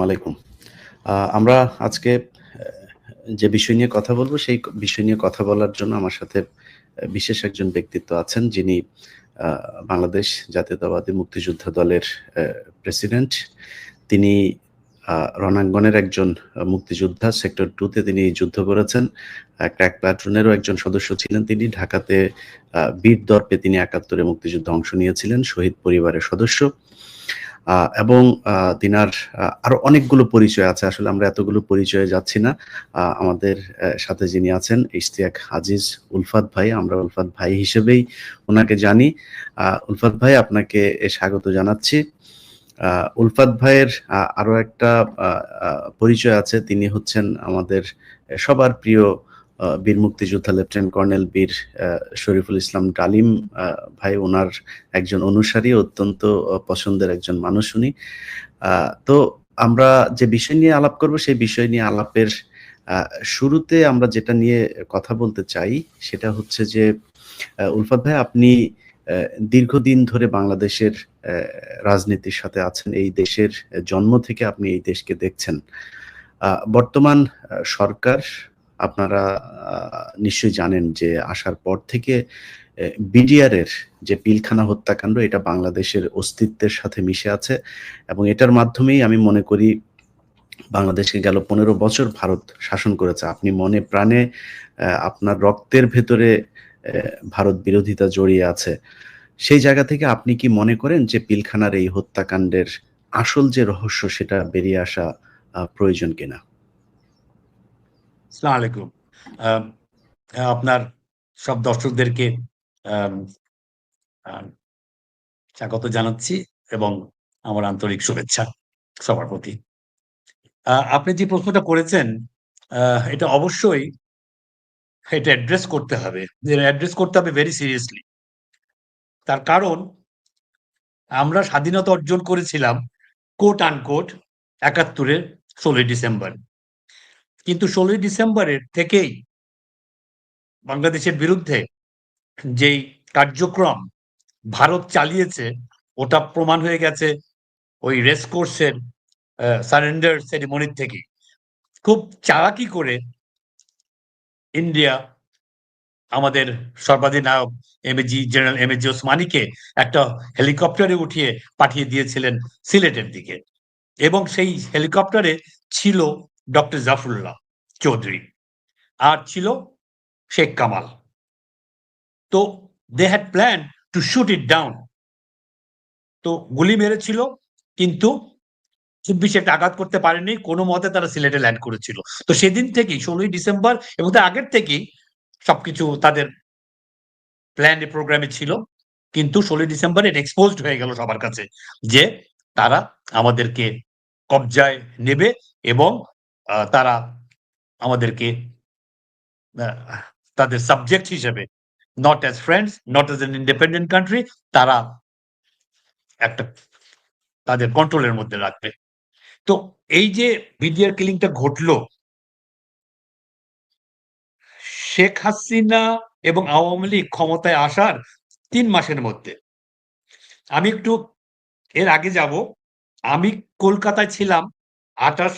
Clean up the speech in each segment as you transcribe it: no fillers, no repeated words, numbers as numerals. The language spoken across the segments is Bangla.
আলাইকুম। আমরা আজকে যে বিষয় নিয়ে কথা বলব, সেই বিষয় নিয়ে কথা বলার জন্য আমার সাথে বিশেষ একজন ব্যক্তিত্ব আছেন, যিনি আ বাংলাদেশ জাতীয়তাবাদী মুক্তিযোদ্ধা দলের প্রেসিডেন্ট। তিনি রণাঙ্গনের একজন মুক্তিযোদ্ধা। সেক্টর 2 তে তিনি যুদ্ধ করেছেন। ক্র্যাক প্লাটুনেরও একজন সদস্য ছিলেন তিনি। ঢাকাতে বীর দর্পে তিনি ৭১ এ মুক্তিযুদ্ধে অংশ নিয়েছিলেন, শহীদ পরিবারের সদস্য। এবং তিনার আরো অনেকগুলো পরিচয় আছে। আসলে আমরা এতগুলো পরিচয়ে যাচ্ছি না। আমাদের সাথে যিনি আছেন ইশতিয়াক আজিজ উলফাত ভাই। আমরা উলফাত ভাই হিসেবেই উনাকে জানি। উলফাত ভাই, আপনাকে স্বাগত জানাচ্ছি। উলফাত ভাইয়ের আরো একটা আ আ পরিচয় আছে। তিনি হচ্ছেন আমাদের সবার প্রিয় বীর মুক্তিযোদ্ধা লেফটেন্যান্ট কর্নেল বীর শরীফুল ইসলাম ডালিম ভাই। উনার একজন অনুসারী, অত্যন্ত পছন্দের একজন মানুষ উনি। তো আমরা যে বিষয় নিয়ে আলাপ করব, সেই বিষয় নিয়ে আলাপের আ শুরুতে আমরা যেটা নিয়ে কথা বলতে চাই, সেটা হচ্ছে যে উলফাত ভাই, আপনি অ্যা দীর্ঘদিন ধরে বাংলাদেশের রাজনীতির সাথে আছেন। এই দেশের জন্ম থেকে আপনি এই দেশকে দেখছেন। বর্তমান সরকার, আপনারা আ নিশ্চয়ই জানেন যে আসার পর থেকে বিডিআরের যে পিলখানা হত্যাকাণ্ড, এটা বাংলাদেশের অস্তিত্বের সাথে মিশে আছে এবং এটার মাধ্যমেই আমি মনে করি বাংলাদেশকে গেল ১৫ বছর ভারত শাসন করেছে। আপনি মনে প্রাণে আপনার রক্তের ভেতরে ভারত বিরোধিতা জড়িয়ে আছে। সেই জায়গা থেকে আপনি কি মনে করেন যে পিলখানার এই হত্যাকাণ্ডের আসল যে রহস্য, সেটা বেরিয়ে আসা প্রয়োজন কিনা? আসসালামু আলাইকুম। আম আপনার সব দর্শকদেরকে আম আ স্বাগত জানাচ্ছি এবং আমার আন্তরিক শুভেচ্ছা সবার প্রতি। আপনি যে প্রশ্নটা করেছেন, এটা অবশ্যই এটা অ্যাড্রেস করতে হবে। অ্যাড্রেস করতে হবে ভেরি সিরিয়াসলি। তার কারণ আমরা স্বাধীনতা অর্জন করেছিলাম কোট আনকোট ৭১ এর ১৬ই ডিসেম্বর। কিন্তু ১৬ই ডিসেম্বরের থেকেই বাংলাদেশের বিরুদ্ধে যেই কার্যক্রম ভারত চালিয়েছে, ওটা প্রমাণ হয়ে গেছে ওই রেসকোর্সের সারেন্ডার সেরিমনির থেকেই। খুব চালাকি করে ইন্ডিয়া আমাদের সর্বাধিনায়ক জেনারেল এমএজি ওসমানীকে একটা হেলিকপ্টারে উঠিয়ে পাঠিয়ে দিয়েছিলেন সিলেটের দিকে এবং সেই হেলিকপ্টারে ছিল ডক্টর জাফরুল্লাহ চৌধুরী আর ছিল শেখ কামাল। তো they had plan to shoot it down. তো গুলি মেরেছিল, কিন্তু খুব বেশি একটা আঘাত করতে পারেনি। কোনো মতে তারা সিলেটে ল্যান্ড করেছিল। তো সেদিন থেকেই ১৬ই ডিসেম্বর এবং তার আগের থেকেই সবকিছু তাদের প্ল্যান প্রোগ্রামে ছিল। কিন্তু ১৬ই ডিসেম্বর এটা এক্সপোজড হয়ে গেল সবার কাছে যে তারা আমাদেরকে কবজায় নেবে এবং তারা আমাদেরকে আ তাদের সাবজেক্ট হিসেবে, not as friends, not as an independent country, তারা একটা তাদের কন্ট্রোলের মধ্যে রাখবে। তো এই যে বিডিআর কিলিংটা ঘটলো, শেখ হাসিনা এবং আওয়ামী লীগ ক্ষমতায় আসার ৩ মাসের মধ্যে। আমি একটু এর আগে যাব। আমি কলকাতায় ছিলাম ২৮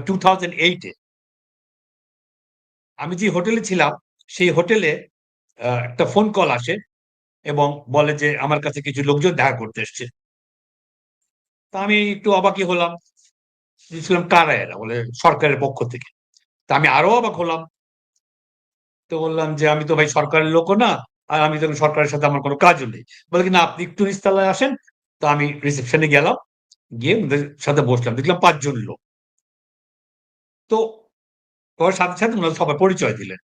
2008 এ। আমি যে হোটেলে ছিলাম, সেই হোটেলে একটা ফোন কল আসে এবং বলে যে আমার কাছে কিছু লোকজন দেখা করতে এসছে। তা আমি একটু অবাকই হলাম। ছিলাম কারা এরা? বলে সরকারের পক্ষ থেকে। তা আমি আরো অবাক হলাম। তো বললাম যে, "আমি তো ভাই সরকারের লোকও না। আর আমি তো সরকারের সাথে আমার কোনো কাজও নেই।" বলে কি, "না, আপনি একটু নিচতলায় আসেন।" তো আমি রিসেপশনে গেলাম। গিয়ে ওদের সাথে বসলাম। দেখলাম ৫ জন লোক। তো ওর সাথে, সাথে উনারা সবাই পরিচয় দিলেন।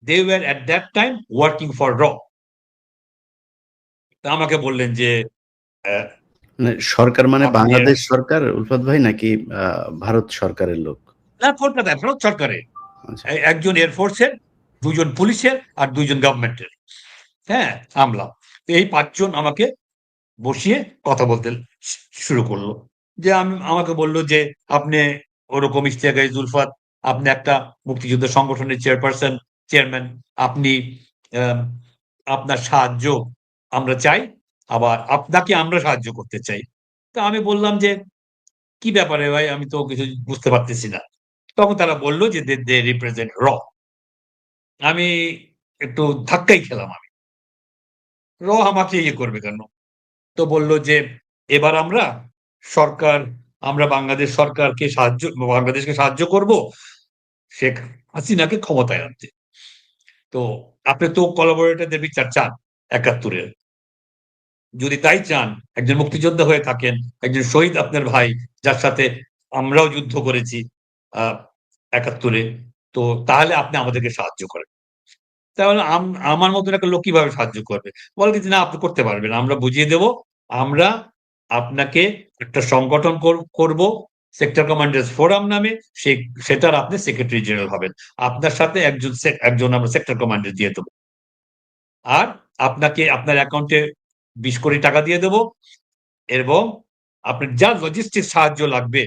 They were at that time working for RAW. তা আমাকে বললেন যে, "অ্যা মানে সরকার মানে আপনি" বাংলাদেশ সরকার উলফাত ভাই, নাকি ভারত সরকারের লোক? না, কলকাতায় ভারত সরকারের। আচ্ছা। একজন এয়ারফোর্সের, ২ জন পুলিশের আর ২ জন গভর্নমেন্টের। হ্যাঁ? আমলা। তো এই ৫ জন আমাকে বসিয়ে কথা বলতে শুরু করল। যে আমাকে বলল যে, "আপনি ওরকম ইশতিয়াক জুলফাত, আপনি একটা মুক্তিযুদ্ধ সংগঠনের চেয়ারম্যান। আপনি আম আপনার সাহায্য আমরা চাই। আবার আপনাকে আমরা সাহায্য করতে চাই।" তো আমি বললাম যে, কি ব্যাপারে ভাই, আমি তো কিছু বুঝতে পারতেছি না। তখন তারা বলল যে দে রিপ্রেজেন্ট র। আমি একটু ধাক্কাই খেলাম আমি। র আমাকে ইয়ে করবে কেন? তো বলল যে এবার সরকার আমরা বাংলাদেশকে সাহায্য করব শেখ হাসিনাকে ক্ষমতায় আনতে। তো আপনি তো কোলাবরেটরদের বিচার চান ৭১ এর। যদি তাই চান, একজন মুক্তিযোদ্ধা হয়ে থাকেন, একজন শহীদ আপনার ভাই, যার সাথে আমরাও যুদ্ধ করেছি আ ৭১ এ। তো তাহলে আপনি আমাদেরকে সাহায্য করেন। তাহলে আমার মতন একটা লোক কিভাবে সাহায্য করবে? বলে যে, "না, আপনি করতে পারবেন। আমরা বুঝিয়ে দেব। আমরা আপনাকে একটা সংগঠন করব, সেক্টর কমান্ডার্স ফোরাম নামে। সে সেটার আপনি সেক্রেটারি জেনারেল হবেন। আপনার সাথে একজন আমরা সেক্টর কমান্ডার দিয়ে দেব। আর আপনাকে আপনার অ্যাকাউন্টে ২০ কোটি টাকা দিয়ে দেব এবং আপনার যা লজিস্টিক্স সাহায্য লাগবে,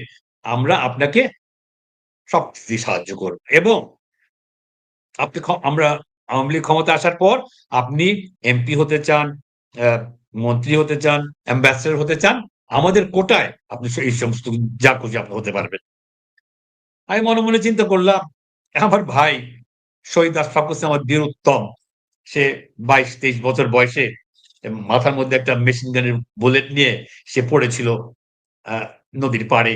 আমরা আপনাকে সবকিছু দিয়ে সাহায্য করব। এবং আপনি আমরা আওয়ামী লীগ ক্ষমতায় আসার পর আপনি এমপি হতে চান, অ্যা মন্ত্রী হতে চান, অ্যাম্বাসেডর হতে চান, আমাদের কোটায় আপনি এই সমস্ত যা খুশি আপনি হতে পারবেন।" আমি মনে, মনে চিন্তা করলাম, আমার ভাই শহীদ আশরাফ হোসেন আমার বীরুত্তম। সে ২২-২৩ বছর বয়সে মাথার মধ্যে একটা মেশিন গানের বুলেট নিয়ে সে পড়েছিল আ নদীর পাড়ে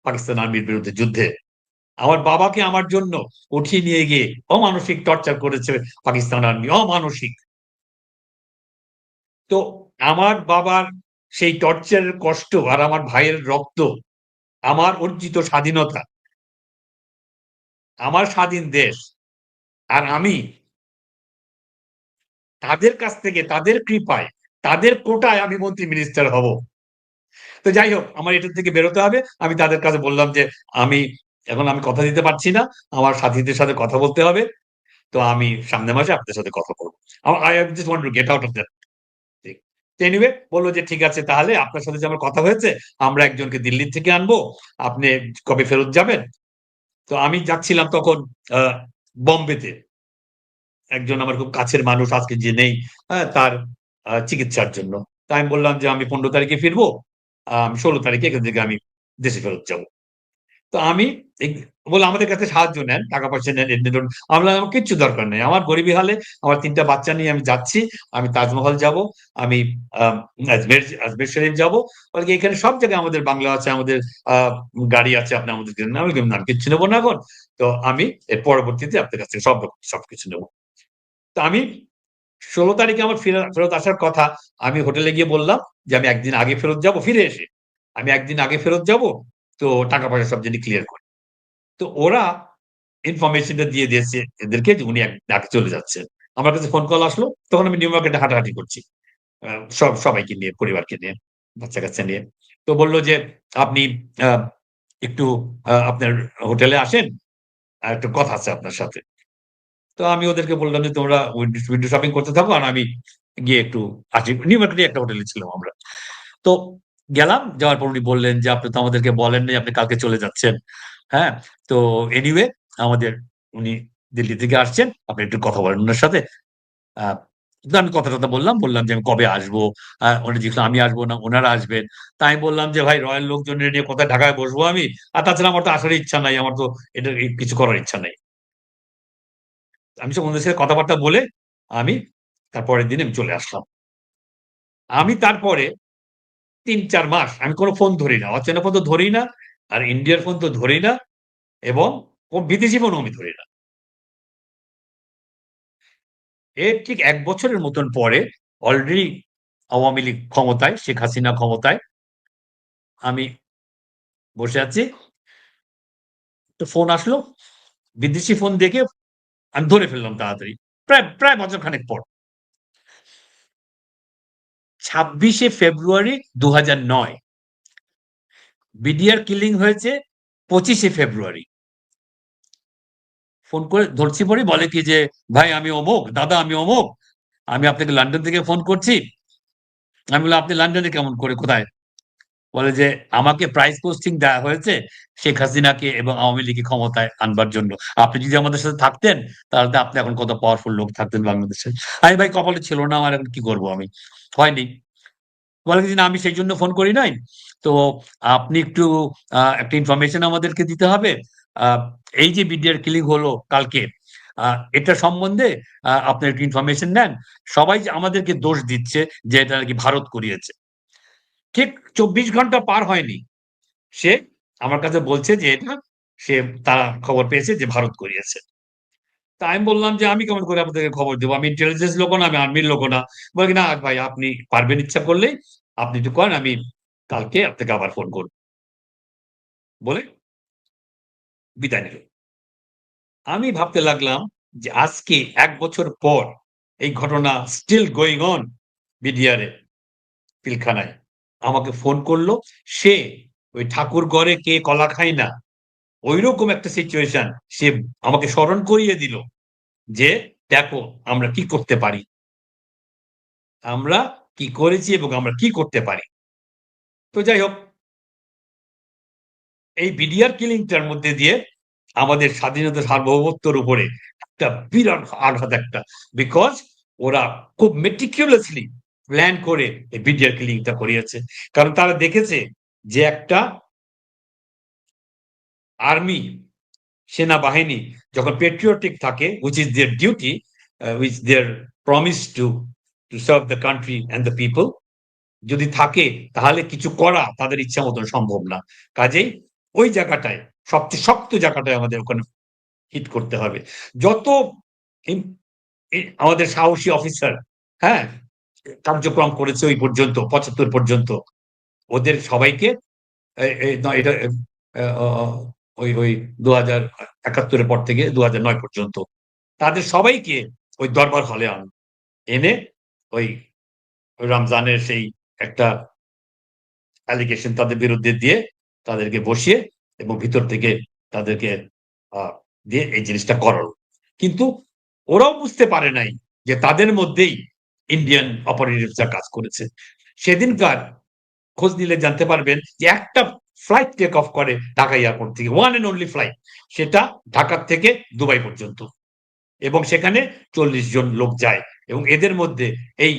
পাকিস্তান আর্মির বিরুদ্ধে যুদ্ধে। আমার বাবাকে আমার জন্য উঠিয়ে নিয়ে গিয়ে অমানসিক টর্চার করেছে পাকিস্তান আর্মি, অমানসিক। তো আমার বাবার সেই টর্চারের কষ্ট আর আমার ভাইয়ের রক্ত, আমার অর্জিত স্বাধীনতা, আমার স্বাধীন দেশ, আর আমি তাদের কাছ থেকে তাদের কৃপায়, তাদের কোটায় আমি মন্ত্রী মিনিস্টার হব। তো যাই হোক, আমার এটার থেকে বেরোতে হবে। আমি তাদের কাছে বললাম যে, "আমি এখন কথা দিতে পারছি না। আমার সাথীদের সাথে কথা বলতে হবে। তো আমি সামনের মাসে আপনাদের সাথে কথা বলব। I just want to get out of that thing." তো এনিওয়ে বলল যে, "ঠিক আছে, তাহলে আপনার সাথে যে আমার কথা হয়েছে, আমরা একজনকে দিল্লি থেকে আনবো। আপনি কবে ফেরত যাবেন?" তো আমি যাচ্ছিলাম তখন আ বম্বেতে। একজন আমার খুব কাছের মানুষ আজকে যে নেই, হ্যাঁ? তার চিকিৎসার জন্য। তো আমি বললাম যে, "আমি ১৫ তারিখে ফিরবো। ১৬ তারিখে এখান থেকে আমি দেশে ফেরত যাবো।" তো আমি এই বলল, "আমাদের কাছে সাহায্য নেন, টাকা-পয়সা নেন, এমনি ধরুন।" আমি বললাম, "আমার কিচ্ছু দরকার নেই। আমার গরিবি হালে আমার ৩ টা বাচ্চা নিয়ে আমি যাচ্ছি। আমি তাজমহল যাবো, আমি আ আজমের শরীফ যাবো।" বলে কি, "এখানে সব জায়গায় আমাদের বাংলো আছে, আমাদের আ গাড়ি আছে, আপনি আমাদেরকে নেন।" আমি বললাম, "না, আমি কিচ্ছু নেব না এখন। তো আমি এর পরবর্তীতে আপনার কাছ থেকে সবকিছু নেব।" তো আমি ১৬ তারিখে আমার ফেরত আসার কথা। আমি হোটেলে গিয়ে বললাম যে, "আমি ১ দিন আগে ফেরত যাবো।" ফিরে এসে, "আমি ১ দিন আগে ফেরত যাবো। তো টাকা-পয়সা সব জানি ক্লিয়ার করে।" তো ওরা ইনফরমেশনটা দিয়ে দিয়েছে এদেরকে যে উনি একদিন আগে চলে যাচ্ছেন। আমার কাছে ফোন কল আসলো। তখন আমি নিউ মার্কেটে হাঁটাহাঁটি করছি। আ সবাইকে নিয়ে, পরিবারকে নিয়ে, বাচ্চা-কাচ্চা নিয়ে। তো বলল যে, "আপনি আ একটু আপনার হোটেলে আসেন। একটু কথা আছে আপনার সাথে।" তো আমি ওদেরকে বললাম যে, "তোমরা উইন্ডো শপিং করতে থাকো আর আমি গিয়ে একটু আসি।" নিউ মার্কেটে একটা হোটেলে ছিলাম আমরা। তো গেলাম। যাওয়ার পর উনি বললেন যে, "আপনি তো আমাদেরকে বলেন নাই আপনি কালকে চলে যাচ্ছেন। হ্যাঁ? তো এনিওয়ে আমাদের উনি দিল্লি থেকে আসছেন। আপনি একটু কথা বলেন উনার সাথে।" আ তো আমি কথা-টথা বললাম। বললাম যে, "আমি কবে আসবো?" উনি জিজ্ঞেস আমি আসবো না, উনারা আসবেন। তা আমি বললাম যে, "ভাই রয়াল লোকজনের নিয়ে কোথায় ঢাকায় বসবো আমি? আর তাছাড়া আমার তো আসার ইচ্ছা নাই। আমার তো এটা কিছু করার ইচ্ছা নাই।" আমি সব ওনাদের সাথে কথাবার্তা বলে আমি তার পরের দিন আমি চলে আসলাম। আমি তারপরে ৩-৪ মাস আমি কোন ফোন ধরি না। অচেনা ফোন তো ধরিই না। আর ইন্ডিয়ার ফোন তো ধরিই না এবং বিদেশি ফোনও আমি ধরি না। এর ঠিক ১ বছরের মতন পরে অলরেডি আওয়ামী লীগ ক্ষমতায়, শেখ হাসিনা ক্ষমতায়। আমি বসে আছি। তো ফোন আসলো। বিদেশি ফোন দেখে আমি ধরে ফেললাম তাড়াতাড়ি। প্রায় বছরখানেক পর। ২৬শে ফেব্রুয়ারি ২০০৯। বিডিআর কিলিং হয়েছে ২৫শে ফেব্রুয়ারি। ফোন করে ধরছি পরেই বলে কি যে, "ভাই আমি অমুক, দাদা আমি অমুক। আমি আপনাকে লন্ডন থেকে ফোন করছি।" আমি বললাম, "আপনি লন্ডনে কেমন করে? কোথায়?" বলে যে, "আমাকে প্রাইজ পোস্টিং দেয়া হয়েছে শেখ হাসিনাকে এবং আওয়ামী লীগকে ক্ষমতায় আনবার জন্য। আপনি যদি আমাদের সাথে থাকতেন, তাহলে তো আপনি এখন কত পাওয়ারফুল লোক থাকতেন বাংলাদেশে।" আমি ভাই কপালে ছিল না আমার এখন কি করব আমি? হয়নি। বলে যে, "না আমি সেইজন্য ফোন করি নাই। তো আপনি একটু একটা ইনফরমেশন আমাদেরকে দিতে হবে। এই যে বিডিআর কিলিং হলো কালকে, এটা সম্বন্ধে আপনি একটু ইনফরমেশন নেন। সবাই যে আমাদেরকে দোষ দিচ্ছে যে এটা নাকি ভারত করিয়েছে। ঠিক ২৪ ঘন্টা পার হয়নি। সে আমার কাছে বলছে যে এটা তারা খবর পেয়েছে যে ভারত করিয়েছে। তা আমি বললাম যে, "আমি কেমন করে আপনাদেরকে খবর দেব? আমি ইন্টেলিজেন্স লোকও না, আমি আর্মির লোকও না।" বলে কি, "না ভাই আপনি পারবেন ইচ্ছা করলেই আপনি একটু করেন, আমি কালকে আপনাকে আবার ফোন করব।" বলে বিদায় নিল। আমি ভাবতে লাগলাম যে আজকে ১ বছর পর এই ঘটনা স্টিল গোইং অন বিডিআর এ পিলখানায়। আমাকে ফোন করলো। সে ওই ঠাকুরঘরে কে কলা খায় না, ঐরকম একটা সিচুয়েশন সে আমাকে স্মরণ করিয়ে দিল যে, "দেখো আমরা কি করতে পারি। আমরা কি করেছি এবং আমরা কি করতে পারি।" তো যাই হোক, এই বিডিআর কিলিংটার মধ্যে দিয়ে আমাদের স্বাধীনতা সার্বভৌমত্বের উপরে একটা বিরাট আঘাত একটা। বিকজ ওরা খুব meticulously প্ল্যান করে এই বিডিআর কিলিংটা করিয়েছে। কারণ তারা দেখেছে যে একটা আর্মি, সেনাবাহিনী যখন patriotic থাকে, which is their duty, which their promise to serve the country and the people, যদি থাকে তাহলে কিছু করা তাদের ইচ্ছা মতন সম্ভব না। কাজেই ওই জায়গাটায় সবচেয়ে শক্ত জায়গাটায় আমাদের ওখানে হিট করতে হবে। যত ইম আমাদের সাহসী অফিসার, হ্যাঁ? কার্যক্রম করেছে ওই পর্যন্ত ৭৫ পর্যন্ত। ওদের সবাইকে এ এ ন এটা অ ওই ২০৭১ এর পর থেকে ২০০৯ পর্যন্ত। তাদের সবাইকে ওই দরবার হলে এনে ওই রমজানের সেই একটা অ্যালিগেশন তাদের বিরুদ্ধে দিয়ে তাদেরকে বসিয়ে এবং ভিতর থেকে তাদেরকে আ দিয়ে এই জিনিসটা করানো। কিন্তু ওরাও বুঝতে পারে নাই যে তাদের মধ্যেই ইন্ডিয়ান অপারেটিভসরা কাজ করেছে। সেদিনকার খোঁজ নিলে জানতে পারবেন যে একটা ফ্লাইট টেক অফ করে ঢাকা এয়ারপোর্ট থেকে। One and only flight. সেটা ঢাকার থেকে দুবাই পর্যন্ত। এবং সেখানে ৪০ জন লোক যায় এবং এদের মধ্যে এই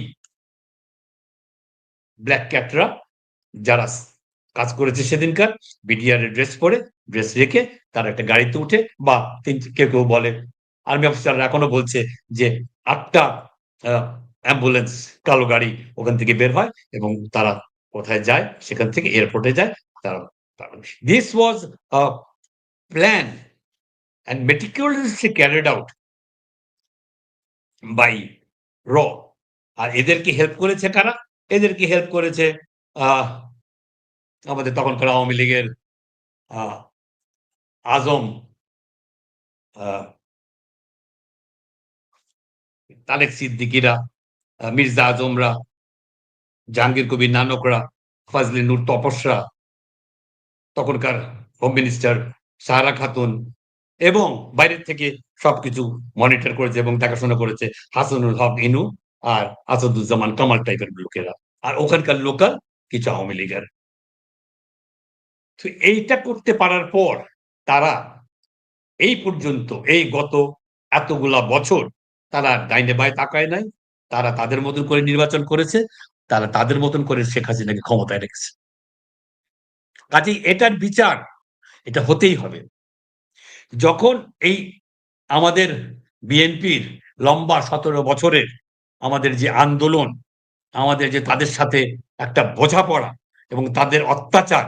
ব্লাক ক্যাটরা যারা কাজ করেছে সেদিনকার বিডিআর এর ড্রেস পরে, ড্রেস রেখে তারা একটা গাড়িতে উঠে বা কেউ বলে আর্মি অফিসাররা এখনো বলছে যে ৮ টা আ অ্যাম্বুলেন্স কালো গাড়ি ওখান থেকে বের হয় এবং তারা কোথায় যায়? সেখান থেকে এয়ারপোর্টে যায়। তারা this was a plan and meticulously carried out by র। আর এদেরকে হেল্প করেছে কারা? এদেরকে হেল্প করেছে আহ আমাদের তখনকার আওয়ামী লীগের আ আজম, আ তারেক সিদ্দিকীরা, মির্জা আজমরা, জাহাঙ্গীর কবির নানকরা, ফজলে নূর তপসরা, তখনকার হোম মিনিস্টার সাহারা খাতুন এবং বাইরের থেকে সবকিছু মনিটর করেছে এবং দেখাশোনা করেছে হাসানুল হক ইনু আর আসাদুজ্জামান কামাল টাইপের লোকেরা। আর ওখানকার লোকাল কিছু আওয়ামী লীগের। তো এইটা করতে পারার পর তারা এই পর্যন্ত এই গত এতগুলা বছর তারা ডাইনে বাঁয়ে তাকায় নাই। তারা তাদের মতন করে নির্বাচন করেছে। তারা তাদের মতন করে শেখ হাসিনাকে ক্ষমতায় রেখেছে। কাজেই এটার বিচার এটা হতেই হবে। যখন এই আমাদের বিএনপির লম্বা ১৭ বছরের আমাদের যে আন্দোলন, আমাদের যে তাদের সাথে একটা বোঝাপড়া এবং তাদের অত্যাচার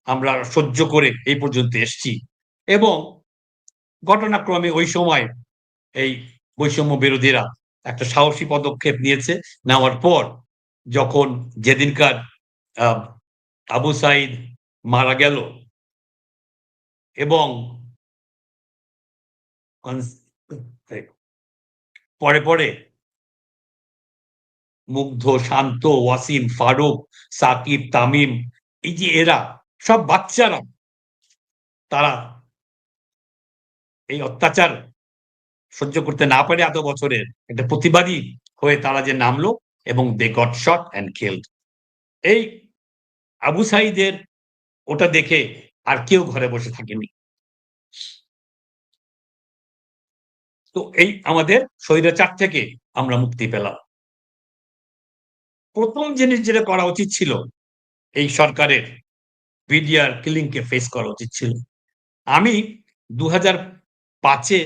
আমরা সহ্য করে এই পর্যন্ত এসছি এবং ঘটনাক্রমে ওই সময় এই বৈষম্য বিরোধীরা একটা সাহসী পদক্ষেপ নিয়েছে। নেওয়ার পর যখন যেদিনকার আ আবু সাইদ মারা গেল এবং পরে মুগ্ধ, শান্ত, ওয়াসিম, ফারুক, সাকিব, তামিম এই যে এরা সব বাচ্চারা তারা এই অত্যাচার সহ্য করতে না পারে এত বছরের একটা প্রতিবাদী হয়ে তারা যে নামলো এবং they got shot and killed. এই আবু সাঈদের ওটা দেখে আর কেউ ঘরে বসে থাকেনি। তো এই আমাদের স্বৈরাচার থেকে আমরা মুক্তি পেলাম। ১ম জিনিস যেটা করা উচিত ছিল এই সরকারের বিডিআর কিলিং কে ফেস করা উচিত ছিল। আমি 2005-এ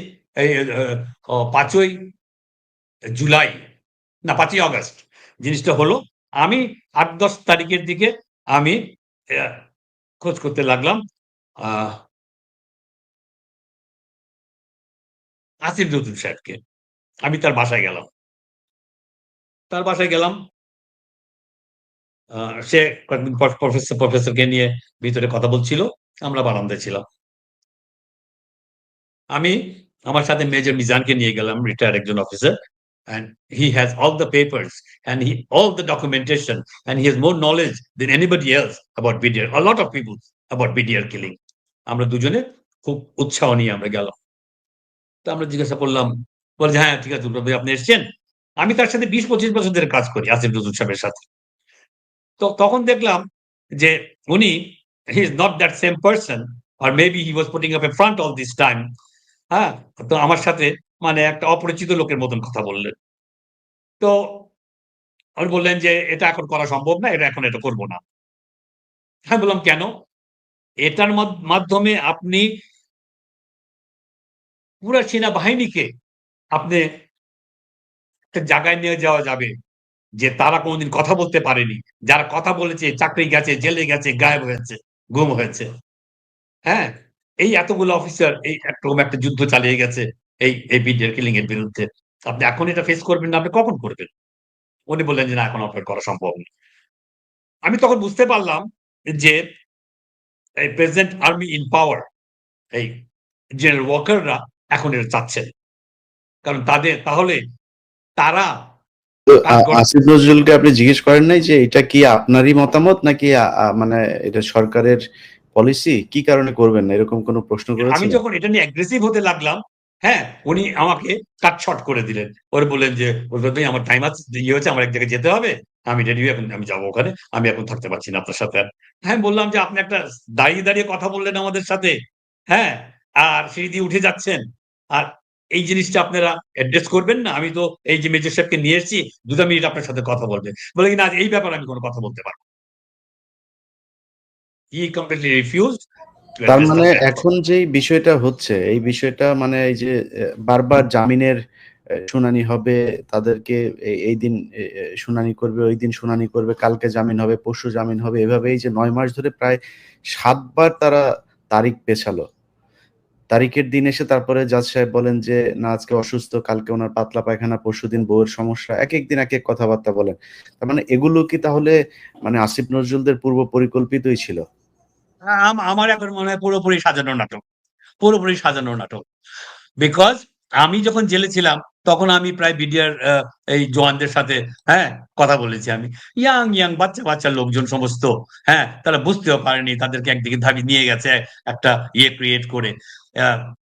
5ই জুলাই না 5ই অগাস্ট জিনিসটা হলো। আমি 8-10 তারিখের দিকে আমি খোঁজ করতে লাগলাম আসিফ নজরুল সাহেবকে। আমি তার বাসায় গেলাম। তার বাসায় গেলাম। সে কয়েকদিন পর প্রফেসরকে নিয়ে ভিতরে কথা বলছিল। আমরা বারান্দায় ছিলাম। আমি আমার সাথে মেজর মিজানকে নিয়ে গেলাম, রিটায়ার্ড একজন officer. And he has all the papers and all the documentation, and he has more knowledge than anybody else about BDR. A lot of people about BDR killing. আমরা দুজনে খুব উৎসাহ নিয়ে আমরা গেলাম। তো আমরা জিজ্ঞাসা করলাম, বলে যে, "হ্যাঁ, ঠিক আছে ভাই, আপনি এসছেন?" আমি তার সাথে 20-25 বছর ধরে কাজ করি আসিফ নজরুল সাহেবের সাথে। তো তখন দেখলাম যে উনি he is not that same person, or maybe he was putting up a front all this time. হ্যাঁ? তো আমার সাথে মানে একটা অপরিচিত লোকের মতন কথা বললেন। তো উনি বললেন যে, "এটা এখন করা সম্ভব না। এটা করব না।" আমি বললাম, "কেন?" "এটার মাধ্যমে আপনি পুরা সেনাবাহিনীকে আপনি একটা জায়গায় নিয়ে যাওয়া যাবে যে তারা কোনদিন কথা বলতে পারেনি। যারা কথা বলেছে চাকরি গেছে, জেলে গেছে, গায়েব হয়েছে, গুম হয়েছে। হ্যাঁ? এই এতগুলো অফিসার এই এরকম একটা যুদ্ধ চালিয়ে গেছে এই বিডিআর কিলিং এর বিরুদ্ধে। আপনি এখন এটা ফেস করবেন না, আপনি কখন করবেন?" উনি বললেন যে, "না, এখন আপনার করা সম্ভব না।" আমি তখন বুঝতে পারলাম যে এই প্রেজেন্ট আর্মি ইন পাওয়ার, এই জেনারেল ওয়াকাররা এখন এটা চাচ্ছেন। কারণ তাহলে তারা তো কাঠগড় আসিফ নজরুলকে আপনি জিজ্ঞেস করেন নাই যে এটা কি আপনারই মতামত নাকি মানে এটা সরকারের পলিসি? কি কারণে করবেন না? এরকম কোনো প্রশ্ন আমি করেছিলেন? যখন এটা নিয়ে অ্যাগ্রেসিভ হতে লাগলাম, হ্যাঁ? উনি আমাকে কাট শর্ট করে দিলেন। ওরে বললেন যে, "ভাই আমার টাইম আছে, ইয়ে হয়েছে, আমার এক জায়গায় যেতে হবে। আমি রেডি হয়ে এখন আমি যাবো ওখানে। আমি এখন থাকতে পারছি না আপনার সাথে আর।" আমি বললাম যে, "আপনি একটা দাঁড়িয়ে কথা বললেন আমাদের সাথে, হ্যাঁ? আর সিঁড়ি দিয়ে উঠে যাচ্ছেন। আর এই জিনিসটা আপনারা অ্যাড্রেস করবেন না? আমি তো এই যে মেজর সাহেবকে নিয়ে এসেছি, ২-টা মিনিট আপনার সাথে কথা বলবে।" বলে কি, "না, এই ব্যাপারে আমি কোন কথা বলতে পারব না।" He completely refused to তার address the মানে fact. এখন যেই বিষয়টা হচ্ছে, এই বিষয়টা মানে এই যে বারবার জামিনের শুনানি হবে, তাদেরকে এই দিন শুনানি করবে, ঐদিন শুনানি করবে, কালকে জামিন হবে, পরশু জামিন হবে। এভাবে এই যে ৯ মাস ধরে প্রায় ৭ বার তারা তারিখ পেছালো। তারিখের দিন এসে তারপরে জাজ সাহেব বলেন যে, "না, আজকে অসুস্থ, কালকে উনার পাতলা পায়খানা, পরশুদিন বউয়ের সমস্যা।" একেক দিন একেক কথাবার্তা বলেন। তার মানে এগুলো কি তাহলে মানে আসিফ নজরুলদের পূর্ব পরিকল্পিতই ছিল? আমার এখন মনে হয় পুরোপুরি সাজানো নাটক। পুরোপুরি সাজানো নাটক। বিকজ আমি যখন জেলে ছিলাম, তখন আমি প্রায় বিডিআর এই জওয়ানদের সাথে, হ্যাঁ, কথা বলেছি আমি। ইয়াং বাচ্চা লোকজন সমস্ত, হ্যাঁ? তারা বুঝতেও পারেনি। তাদেরকে একদিকে নিয়ে গেছে একটা ইয়ে আ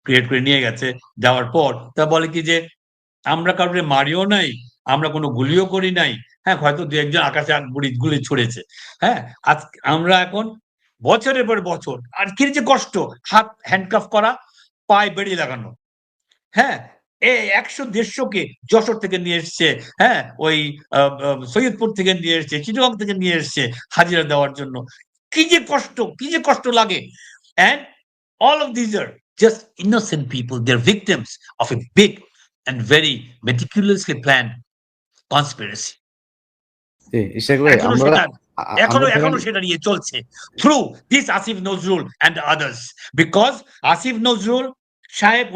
ক্রিয়েট করে নিয়ে গেছে। যাওয়ার পর তারা বলে কি যে, "আমরা কাউকে মারিও নাই, আমরা কোন গুলিও করি নাই। হ্যাঁ, হয়তো ২-১ জন আকাশে গুলি ছুড়েছে। হ্যাঁ? আমরা এখন বছরের পর বছর আর কি যে কষ্ট, হাত হ্যান্ডকাফ করা, পায়ে বেড়ি লাগানো।" হ্যাঁ? ১০০-১৫০ কে যশোর থেকে নিয়ে এসছে, হ্যাঁ? ওই আ আ সৈয়দপুর থেকে নিয়ে এসছে, চিটাগং থেকে নিয়ে এসছে হাজিরা দেওয়ার জন্য। কি যে কষ্ট লাগে। And all of these are just innocent people. They're victims of a big and very meticulously planned conspiracy. জি, ইশাক ভাই এখনো আমরা সেটা আমরা ধরেন এখনো সেটা নিয়ে চলছে। Through this Asif Nazrul and others. Because Asif Nazrul সাহেব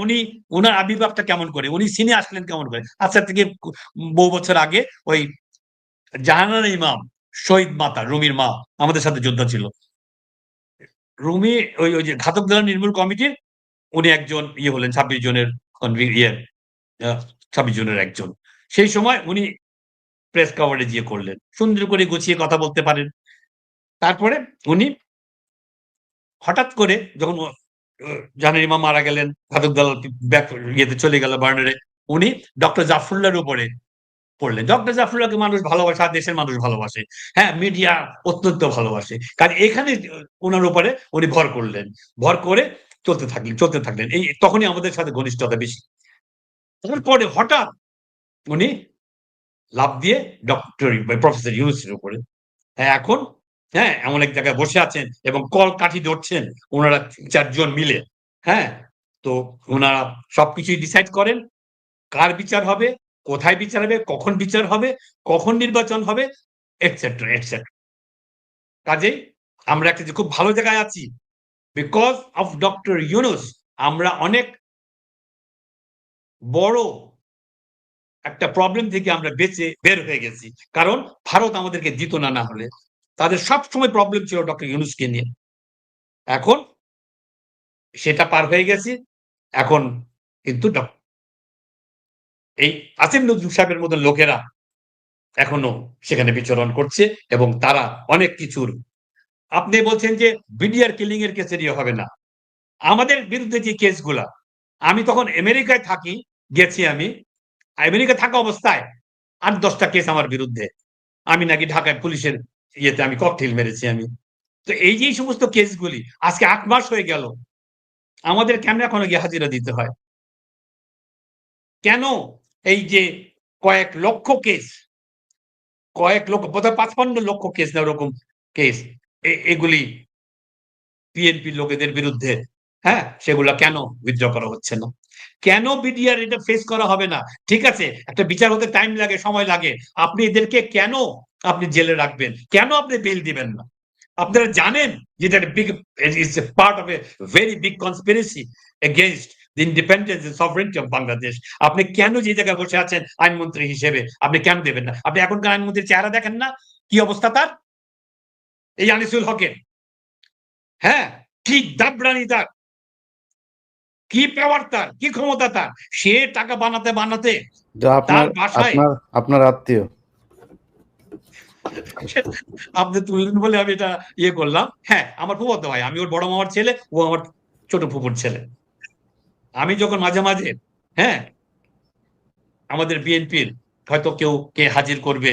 উনার আবির্ভাবটা কেমন করে? উনি সিনে আসলেন কেমন করে? আজকে থেকে বহু বছর আগে ওই জাহানারা ইমাম, শহীদ মাতা, রুমির মা আমাদের সাথে যোদ্ধা ছিল। রুমি ওই যে ঘাতক দল নির্মূল কমিটির উনি একজন ইয়ে হলেন ২৬ জনের ইয়ে আ ২৬ জনের একজন। সেই সময় উনি প্রেস কভারেজ ইয়ে করলেন। সুন্দর করে গুছিয়ে কথা বলতে পারেন। তারপরে উনি হঠাৎ করে যখন ও জাহানারা ইমাম মারা গেলেন, ঘাতক দালাল ইয়েতে চলে গেল বার্নারে। উনি ডক্টর জাফরুল্লাহর উপরে পড়লেন। ডক্টর জাফরুল্লাহকে মানুষ ভালোবাসে, সারা দেশের মানুষ ভালোবাসে। হ্যাঁ, মিডিয়া অত্যন্ত ভালোবাসে। কারণ এখানে উনার উপরে উনি ভর করলেন। ভর করে চলতে থাকলেন। তখনই আমাদের সাথে ঘনিষ্ঠতা বেশি। তারপরে হঠাৎ উনি লাফ দিয়ে প্রফেসর ইউনূসের উপরে। হ্যাঁ, এখন হ্যাঁ, এমন এক জায়গায় বসে আছেন এবং কল কাঠি ধরছেন ওনারা 4 জন মিলে। হ্যাঁ? তো ওনারা সবকিছুই ডিসাইড করেন। কার বিচার হবে, কোথায় বিচার হবে, কখন বিচার হবে, কখন নির্বাচন হবে, এটসেট্রা, এটসেট্রা। কাজেই আমরা একটা যে খুব ভালো জায়গায় আছি। বিকজ অফ ডক্টর ইউনূস আমরা অনেক বড় একটা প্রবলেম থেকে আমরা বের হয়ে গেছি। কারণ ভারত আমাদেরকে দিত না, না হলে। তাদের সবসময় প্রবলেম ছিল ডক্টর ইউনূসকে নিয়ে। এখন সেটা পার হয়ে গেছি। এখন কিন্তু এই আসিফ নজরুল সাহেবের মতো লোকেরা এখনো সেখানে বিচরণ করছে এবং তারা অনেক কিছুর আপনি বলছেন যে বিডিআর কিলিং এর কেসের ইয়ে হবে না। আমাদের বিরুদ্ধে যে কেসগুলা আমি তখন আমেরিকায় থাকি, গেছি আমি। আমেরিকা থাকা অবস্থায় ৮-১০টা কেস আমার বিরুদ্ধে। আমি নাকি ঢাকায় পুলিশের ইয়েতে আমি ককটেল মেরেছি আমি। তো এই যে সমস্ত কেসগুলি আজকে ৮ মাস হয়ে গেল। আমাদের কেন এখনো গিয়ে হাজিরা দিতে হয়? কেন এই যে কয়েক লক্ষ কেস, কয়েক লক্ষ বোধহয় ৫৫ লক্ষ কেস না ওরকম কেস এগুলি বিএনপির লোকেদের বিরুদ্ধে, হ্যাঁ? সেগুলা কেন উইথড্র করা হচ্ছে না? কেন বিডিআর এটা ফেস করা হবে না? ঠিক আছে, একটা বিচার হতে টাইম লাগে, সময় লাগে। আপনি এদেরকে কেন আপনি জেলে রাখবেন? কেন আপনি বেইল দিবেন না? আপনারা জানেন যে এটা big it's a part of a very big conspiracy against the independence and sovereignty of Bangladesh. আপনি কেন যে জায়গায় বসে আছেন আইনমন্ত্রী হিসেবে আপনি কেন দেবেন না? আপনি এখনকার আইনমন্ত্রীর চেহারা দেখেন না? কি অবস্থা তার? এই আনিসুল হকের। হ্যাঁ? কি দাবরানি তার, কি পাওয়ার তার, কি ক্ষমতা তার। সে টাকা বানাতে বানাতে তার বাসায় আপনার আত্মীয়। আপনি তুললেন বলে আমি এটা ইয়ে করলাম। হ্যাঁ, আমার ফুফাতো ভাই। আমি ওর বড় মামার ছেলে, ও আমার ছোট ফুফুর ছেলে। আমি যখন মাঝে, মাঝে হ্যাঁ, আমাদের বিএনপির হয়তো কে হাজির করবে,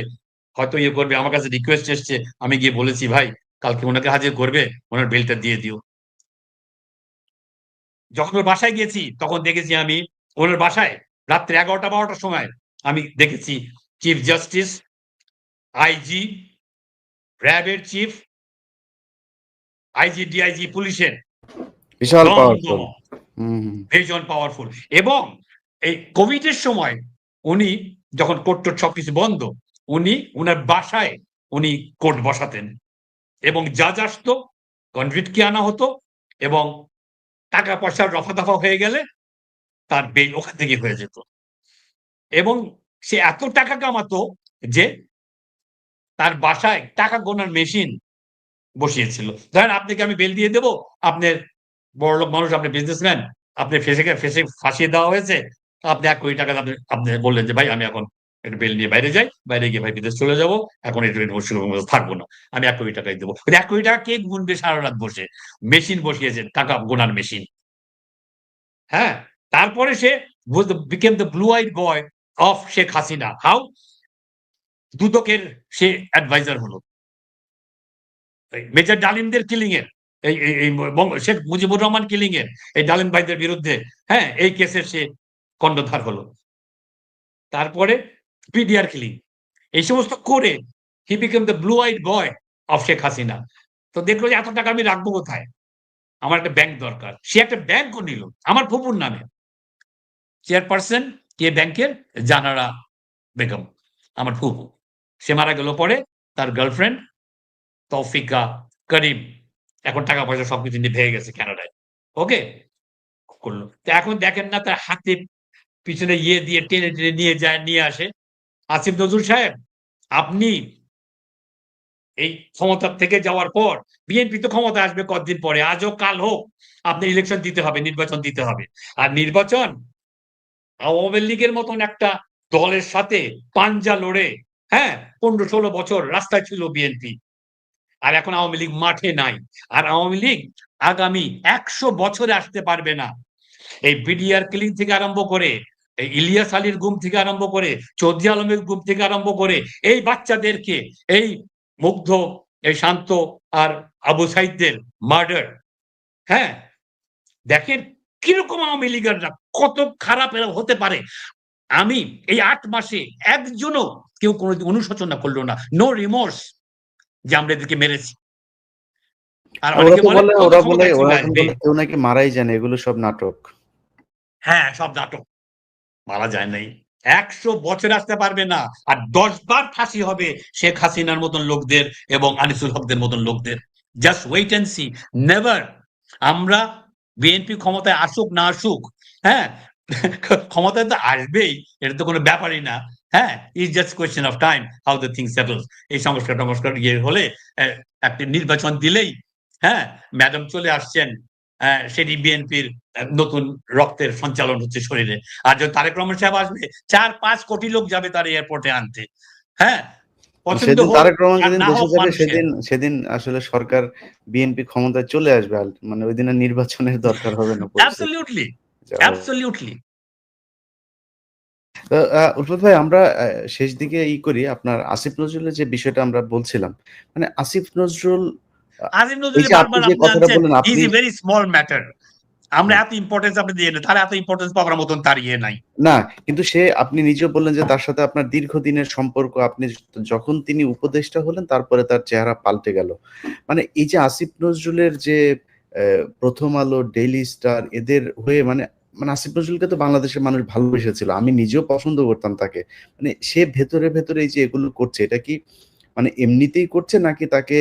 হয়তো ইয়ে করবে। আমার কাছে রিকোয়েস্ট এসছে। আমি গিয়ে বলেছি, "ভাই, কালকে উনাকে হাজির করবে, উনার বেলটা দিয়ে দিও।" যখন ওর বাসায় গেছি তখন দেখেছি আমি ওনার বাসায় রাত্রে ১১টা-১২টার সময় আমি দেখেছি চিফ জাস্টিস, আইজি, র‍্যাবের চিফ, আইজি, ডিআইজি পুলিশের বিশাল পাওয়ারফুল। দমদম ভীষণ পাওয়ারফুল। এবং এই কোভিড এর সময় উনি যখন কোর্ট-টোট সবকিছু বন্ধ, উনি উনার বাসায় উনি কোর্ট বসাতেন এবং জাজ আসতো, কনভিক্টকে আনা হতো এবং টাকা পয়সার রফা-দফা হয়ে গেলে তার বেইল ওখান থেকে হয়ে যেত। এবং সে এত টাকা কামাতো যে তার বাসায় টাকা গোনার মেশিন বসিয়েছিল। ধরেন আপনাকে আমি বেল দিয়ে দেব, আপনার বড়লোক মানুষ, আপনি বিজনেসম্যান, আপনি ফেঁসে ফাঁসিয়ে দেওয়া হয়েছে। আপনি ৳১,০০,০০,০০০ আপনি বললেন যে, "ভাই আমি এখন একটু বেল নিয়ে বাইরে যাই। বাইরে গিয়ে ভাই বিদেশ চলে যাবো। এখন একটু থাকবো না। আমি ৳১,০০,০০০ দেব।" ওই ৳১,০০,০০০ কে গুনবে সারারাত বসে? মেশিন বসিয়েছেন, টাকা গোনার মেশিন। হ্যাঁ? তারপরে সে became the blue eyed boy of Sheikh Hasina. How? দুদকের সে অ্যাডভাইজার হলো। মেজর ডালিমদের কিলিং এর এই এই এই শেখ মুজিবুর রহমান কিলিং এর এই ডালিম ভাইদের বিরুদ্ধে, হ্যাঁ, এই কেসের সে কর্ণধার হলো। তারপরে পিডিআর কিলিং। এই সমস্ত করে he became the blue I'd boy of Sheikh Hasina. তো দেখলো যে এত টাকা আমি রাখবো কোথায়? আমার একটা ব্যাংক দরকার। সে একটা ব্যাংকও নিল আমার ফুফুর নামে। চেয়ারপারসন কে ব্যাংকের? জানারা বেগম, আমার ফুফু। সে মারা গেল পরে তার গার্লফ্রেন্ড তৌফিকা করিম এখন টাকা পয়সা সবকিছু নিয়ে ভেগে গেছে কানাডায়। ওকে? করল। তো এখন দেখেন না তার হাতে পিছনে ইয়ে দিয়ে টেনে নিয়ে যায়, নিয়ে আসে। আসিফ নজরুল সাহেব, আপনি এই ক্ষমতার থেকে যাওয়ার পর বিএনপি তো ক্ষমতায় আসবে কতদিন পরে। আজ হোক কাল হোক আপনি ইলেকশন দিতে হবে, নির্বাচন দিতে হবে। আর নির্বাচন আওয়ামী লীগের মতন একটা দলের সাথে পাঞ্জা লড়ে, হ্যাঁ, ১৫-১৬ বছর রাস্তায় ছিল বিএনপি। আর এখন আওয়ামী লীগ মাঠে নাই। আর আওয়ামী লীগ আগামী ১০০ বছরে আসতে পারবে না। এই বিডিআর কিলিং থেকে আরম্ভ করে, এই ইলিয়াস আলীর গুম থেকে আরম্ভ করে, চৌধুরী আলমের গুম থেকে আরম্ভ করে, এই বাচ্চাদেরকে, এই মুগ্ধ, এই শান্ত আর আবু সাইদদের মার্ডার, হ্যাঁ? দেখেন কিরকম আওয়ামী লীগাররা কত খারাপ এরা হতে পারে। আমি এই ৮ মাসে একজনও কেউ কোনদিন অনুশোচনা করল না। নো রিমোর্স যে আমরা এদেরকে মেরেছি। আর ওরা অনেকে তো বলে বলে ও তো ওরা বলে ক্ষমতায় ওরা চলে এখন আসবে। বলে কেউ নাকি মারাই যায় না, এগুলো সব নাটক। হ্যাঁ, সব নাটক। মারা যায় নাই। ১০০ বছর আসতে পারবে না। আর ১০ বার ফাঁসি হবে শেখ হাসিনার মতন লোকদের এবং আনিসুল হকদের মতন লোকদের। Just wait and see. Never. আমরা বিএনপি ক্ষমতায় আসুক না আসুক, হ্যাঁ? ক্ষমতায় তো আসবেই। এটা তো কোনো ব্যাপারই না। হ্যাঁ? It's just question of time how the things settles. এই সংস্কার-টংস্কার ইয়ে হলে একটা নির্বাচন দিলেই, হ্যাঁ? ম্যাডাম চলে আসছেন। সেটি বিএনপির নতুন রক্তের সঞ্চালন হচ্ছে শরীরে। আর যদি তারেক রহমান সাহেব আসবে ৪-৫ কোটি লোক যাবে তার এয়ারপোর্টে আনতে। হ্যাঁ? পছন্দ সেদিন হোক তারেক রহমান আর যেদিন না দেশে হোক যাবে মানুষের। সেদিন সেদিন আসলে সরকার বিএনপি ক্ষমতায় চলে আসবে। মানে ওই দিন আর নির্বাচনের দরকার হবে না, পরিস্থিতি অ্যাবসোলিউটলি, যা হবে। অ্যাবসোলিউটলি। তো উলফাত ভাই, আমরা শেষ দিকে করি আপনার আসিফ নজরুলের যে বিষয়টা আমরা বলছিলাম। মানে আসিফ নজরুল আ আজিম এই নজরুল যে আপনি বারবার যে আপনি কথাটা জানছেন বললেন, হি ইজ আপনি এ ভেরি স্মল ম্যাটার। আমরা হ্যাঁ। এত ইম্পোর্টেন্স আপনি দিয়ে না। তার এত ইম্পোর্টেন্স পাওয়ার মতন তার ইয়ে নাই। না, কিন্তু আপনি নিজেও বললেন যে তার সাথে আপনার দীর্ঘদিনের সম্পর্ক। আপনি যখন তিনি উপদেষ্টা হলেন তারপরে তার চেহারা পাল্টে গেল। মানে এই যে আসিফ নজরুলের যে 'প্রথম আলো', 'ডেইলি স্টার' এদের হয়ে মানে মানে আসিফ নজরুলকে তো বাংলাদেশের মানুষ ভালোবেসেছিল। আমি নিজেও পছন্দ করতাম তাকে। মানে সে ভেতরে এই যে এগুলো করছে, এটা কি মানে এমনিতেই করছে নাকি তাকে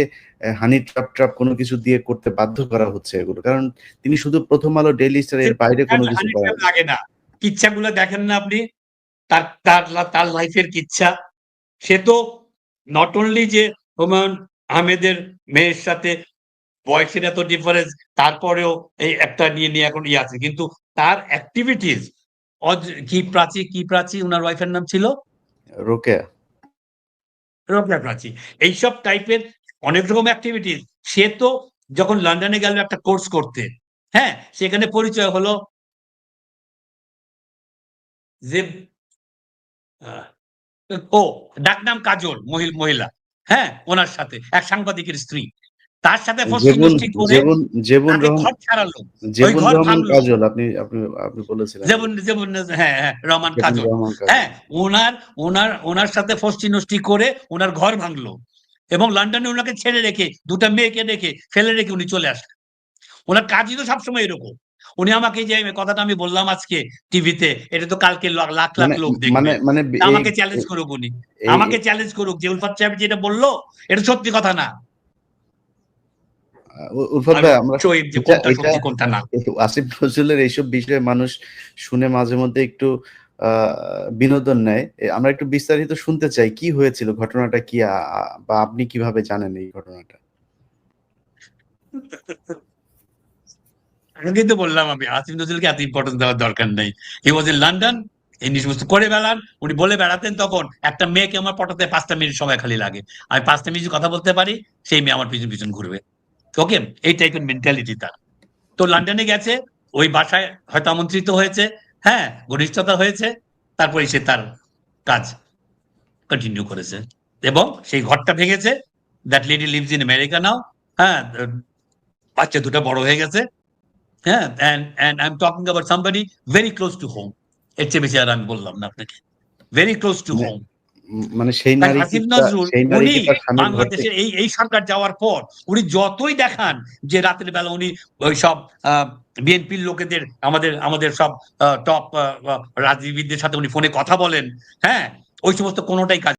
হানি ট্র্যাপ কোনো কিছু দিয়ে করতে বাধ্য করা হচ্ছে এগুলো? কারণ তিনি শুধু 'প্রথম আলো', 'ডেইলি স্টার' এর বাইরে কোনো কিছু হানি করেন ট্র্যাপ না। লাগে না। কিচ্ছাগুলো দেখেন না আপনি? তার লাইফের কিচ্ছা। সে তো নট অনলি যে হুমায়ূন আহমেদের মেয়ের সাথে বয়সের এত ডিফারেন্স, তারপরেও এই একটা নিয়ে এখন ইয়ে আছে। কিন্তু তার এক্টিভিটিস কি প্রাচী উনার ওয়াইফের নাম ছিল? রোকেয়া। রোকেয়া প্রাচী। এইসব টাইপের অনেক রকম এক্টিভিটিস। সে তো যখন লন্ডনে গেল একটা কোর্স করতে, হ্যাঁ? সেখানে পরিচয় হলো যে আ ও ডাকনাম কাজল মহিলা। হ্যাঁ? উনার সাথে এক সাংবাদিকের স্ত্রী। তার সাথে জেবুন ফষ্টি-নষ্টি করে জেবুন জেবুন তাকে রহমান ঘর ছাড়ালো। ওই জেবুন ঘর রহমান ভাঙলো। কাজল, আপনি আপনি আপনি বলেছিলেন যেমন আগে। যেমন হ্যাঁ, হ্যাঁ, রহমান জেবুন কাজল। রহমান কাজল। হ্যাঁ? উনার উনার সাথে ফষ্টি-নষ্টি করে উনার ঘর ভাঙলো। এবং লন্ডনে উনাকে ছেড়ে রেখে ২ টা মেয়েকে রেখে ফেলে রেখে উনি চলে আসলেন। উনার কাজই তো সবসময় এরকম। উনি আমাকে যে কথাটা আমি বললাম আজকে টিভিতে, এটা তো কালকে লাখ মানে লোক দেখবে। মানে মানে তা এই আমাকে চ্যালেঞ্জ করুক উনি। এই আমাকে চ্যালেঞ্জ করুক যে উলফাত সাহেব যেটা বলল, এটা সত্যি কথা না। উলফাত আই ভাই, উইল আমরা শো হিম যে এটা কোনটা এটা সত্যি কোনটা না। আসিফ নজরুলের এইসব বিষয়ে মানুষ শুনে মাঝে মধ্যে একটু আ বিনোদন নেয়। আমরা একটু বিস্তারিত শুনতে চাই। কি হয়েছিল? ঘটনাটা কি? বা আপনি কিভাবে জানেন এই ঘটনাটা? আগেই তো বললাম আমি আসিফ নজরুলকে এত ইম্পোর্টেন্স দেওয়ার দরকার নেই। হি ওয়াজ ইন লন্ডন। এই সমস্ত করে বেড়ান। উনি বলে বেড়াতেন তখন একটা মেয়েকে আমার পটাতে ৫ টা মিনিট সময় খালি লাগে। আমি ৫ টা মিনিট কথা বলতে পারি, সেই মেয়ে আমার পিছন ঘুরবে। ওকে? এই টাইপের মেন্টালিটি তার। তো লন্ডনে গেছে, ওই বাসায় হয়তো আমন্ত্রিত হয়েছে, হ্যাঁ? ঘনিষ্ঠতা হয়েছে। তারপরে সে তার কাজ কন্টিনিউ করেছে। এবং সেই ঘরটা ভেঙেছে। That lady lives in America now. হ্যাঁ? বাচ্চা ২ টা বড় হয়ে গেছে। হ্যাঁ? And I am talking about somebody very close to home. এর চেয়ে বেশি আর আমি বললাম না আপনাকে। ভেরি ক্লোজ টু মানে হোম। মানে তাই আসিফ নজরুল সেই নারী উনি কি তার স্বামীর ঘর থেকে বাংলাদেশের এই সরকার যাওয়ার পর উনি যতই দেখান যে রাতের বেলা উনি ওইসব আ বিএনপির লোকেদের আমাদের সব টপ রাজনীতিবিদদের সাথে উনি ফোনে কথা বলেন, হ্যাঁ? ওই সমস্ত কোনটাই কাজ